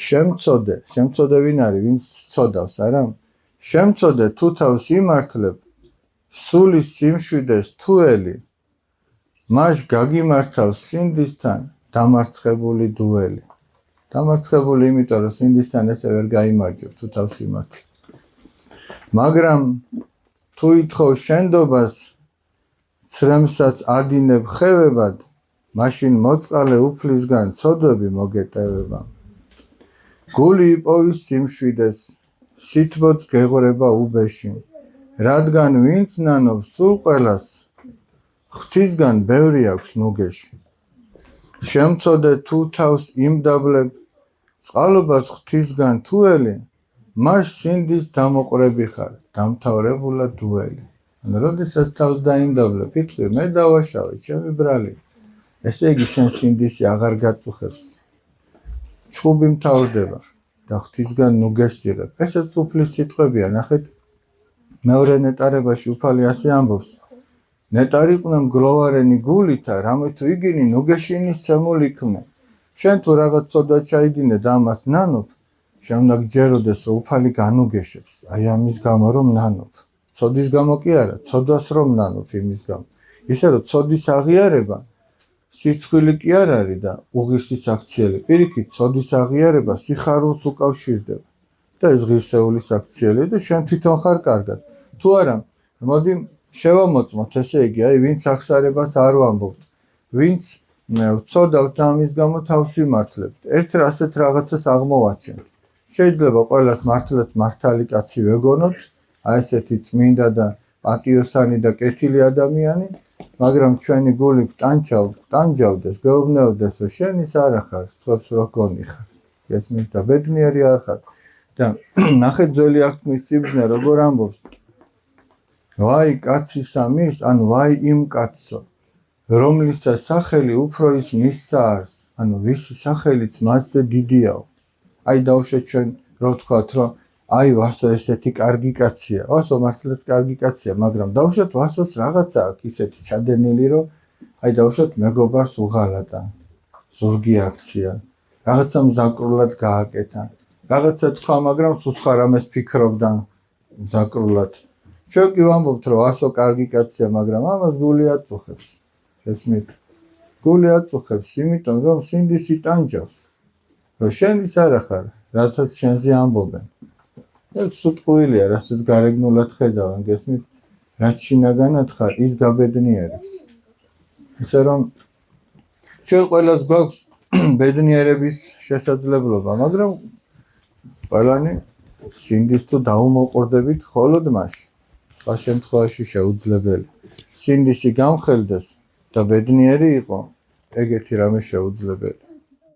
შემწოდე ვინ არის, ვინც წოდავს, არა? შემწოდე თუ თავს იმართლებ, სულის სიმშვიდეს თუ ელი, მას გაგიმართავს სინდისთან დამარცხებული დუელი. დამარცხებული იმიტომ, რომ სინდისთან ესე ვერ გაიმარჯვებ, თუ თავს იმართლებ. მაგრამ თუ ითხოვ შენდობას, ცრემსაც ადინებ ხევებად, მაშინ მოწყალე უფლისგან ცოდვები მოგეტევება. გული იპოვის სიმშვიდეს, სითბოც გეღრება უბეში, რადგან ვინც ნანობს სულ ყველას, ღვთისგან ბევრი აქვს ნუგეში. შემწოდე თუ თავს იმდაბლებ, წყალობას ღვთისგან თუ ელი, მას სინდის დამოყრები ხარ, დამთავრებულად დუელი. როდესაც თავს დაიმდაბლებ, იტყვი, მე დავაშავე, ჩემი ბრალი. ესე იგი შენ სინდისი აღარ გაწუხებს. ჩხუბი მთავრდება და ღვთისგან ნუგეშს იღებ. ესეც უფლის სიტყვებია, ნახეთ. მეორე ნეტარებაში უფალი ასე ამბობს. ნეტარიყვნენ გლოვარენი გულითა, რამე თუ იგინი ნუგეშინის ცემული იქმნე. შენ თუ რაღაც ცოდვა ჩაიდინე და ამას ნანობ, შენ უნდა გჯეროდეს, რომ უფალი განუგეშებს. აი ამის გამო რომ ნანობ. ცოდის გამო კი არა, ცოდვას რომ ნანობ იმის გამო. ისე რომ ცოდის აღიარება სირცხვილი კი არ არის და უღირსის აქციელი. პირიქით, ცოდის აღიარება სიხარულს უკავშირდება. და ეს ღირსეულის აქციელი და შენ თვითონ ხარ კარგად. თუ არა, მოდი შევამოწმოთ, ესე იგი, აი ვინც ახსარებას არ ვამბობთ, ვინც ვწოდავთ და ამის გამო თავს ვიმართლებთ. ერთ ასეთ რაღაცას აღმოვაჩენთ. შეიძლება ყველას მართლაც მართალი კაცი ვეგონოთ, აი ესეთი წმინდა და პატიოსანი და კეთილი ადამიანი, მაგრამ ჩვენი გული ტანჯავდეს, გეუბნეოდეს, რომ შენ ის არ ხარ, სხვებს რო გონი ხარ. გესმის და ბედნიერი არ ხარ. და ნახეთ ძველი აღთქმის სიბრძნე როგორ ამბობს. ვაი კაცისა მის, ანუ ვაი იმ კაცსო, რომლისა სახელი უფრო ის მისცა არს, ანუ ვისი სახელიც მასზე დიდიაო. აი დავუშვეთ ჩვენ რო ვთქვათ, რომ აი ვასო ესეთი კარგი კაცია, ვასო მართლაც კარგი კაცია, მაგრამ დავუშვეთ ვასოს რაღაცა აქვს ისეთი ჩადენილი, რომ აი დავუშვეთ მეგობარს უღალატა, ზურგი აქცია, რაღაცა მზაკრულად გააკეთა, რაღაცა თქვა, მაგრამ სუცხარ ამას ფიქრობდა მზაკრულად. ჩვენ კი ვამბობთ, რომ ვასო კარგი კაცია, მაგრამ ამას გული აწუხებს. ესმით, გული აწუხებს, იმიტომ რომ სინდისი ტანჯავს, რომ შენ ის არ ხარ, რასაც შენზე ამბობენ. ეს სუტყუილია, რასაც გარეგნულად ხედავენ, გესმით, რაც შინაგანად ხარ, ის გაბედნიერებს. ისე რომ ჩვენ ყველას გვაქვს ბედნიერების შესაძლებლობა, მაგრამ ყველანი სინდის თუ დაუმოყრდებით მხოლოდ მასში. სხვა შემთხვევაში შეუძლებელი. სინდისი გამხელდეს და ბედნიერი იყო, ეგეთი რამე შეუძლებელი.